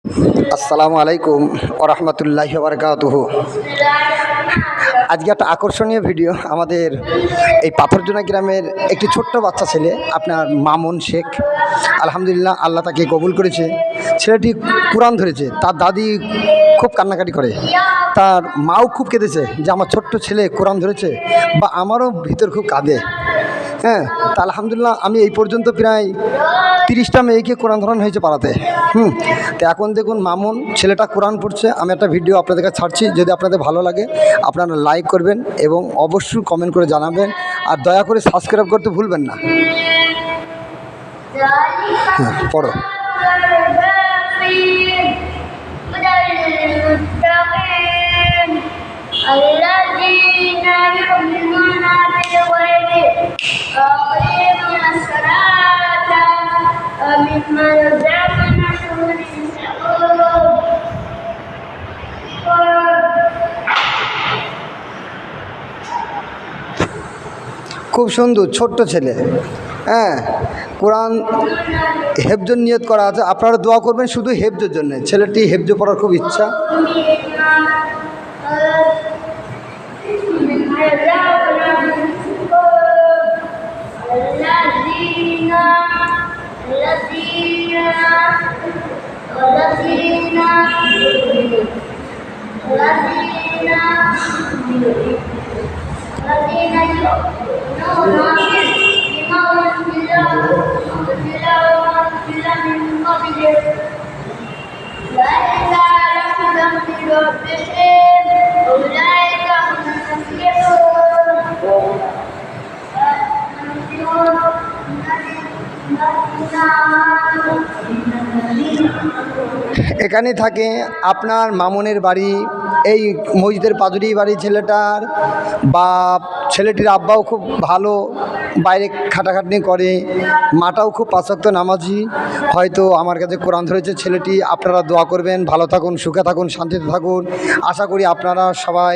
আসসালামু আলাইকুম ওরহমতুল্লাহি বারাকাতুহু। আজকে একটা আকর্ষণীয় ভিডিও। আমাদের এই পাথরজোনা গ্রামের একটি ছোট্ট বাচ্চা ছেলে, আপনার মামুন শেখ, আলহামদুলিল্লাহ আল্লাহ তাকে কবুল করেছে। ছেলেটি কোরআন ধরেছে, তার দাদি খুব কান্নাকাটি করে, তার মাও খুব কেঁদেছে যে আমার ছোট্ট ছেলে কোরআন ধরেছে, বা আমারও ভিতর খুব কাঁদে। হ্যাঁ, তা আলহামদুলিল্লাহ আমি এই পর্যন্ত প্রায় 30টা মেয়েকে কোরআন ধরানো হয়েছে পাড়াতে। তো এখন দেখুন মামুন ছেলেটা কোরআন পড়ছে। আমি একটা ভিডিও আপনাদের কাছে ছাড়ছি, যদি আপনাদের ভালো লাগে আপনারা লাইক করবেন এবং অবশ্যই কমেন্ট করে জানাবেন, আর দয়া করে সাবস্ক্রাইব করতে ভুলবেন না। পড়ো। খুব সুন্দর ছোট্ট ছেলে। হ্যাঁ, কোরআন হেফজের নিয়ত করা আছে, আপনারা দোয়া করবেন শুধু হেফজের জন্য। ছেলেটি হেফজ পড়ার খুব ইচ্ছা। এখানে থাকে আপনার মামুনের বাড়ি, এই মসজিদের পাদুরি বাড়ি ছেলেটার বাপ। ছেলেটির আব্বাও খুব ভালো, বাইরে খাটাখাটনি করে, মাটাও খুব পাঁচ ওয়াক্ত নামাজি। হয়তো আমার কাছে কোরআন ধরেছে ছেলেটি। আপনারা দোয়া করবেন, ভালো থাকুন, সুখে থাকুন, শান্তিতে থাকুন। আশা করি আপনারা সবাই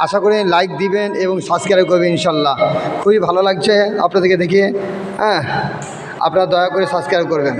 আশা করি লাইক দিবেন এবং সাবস্ক্রাইব করবেন ইনশাল্লাহ। খুবই ভালো লাগছে আপনাদেরকে দেখে। হ্যাঁ, আপনারা দয়া করে সাবস্ক্রাইব করবেন।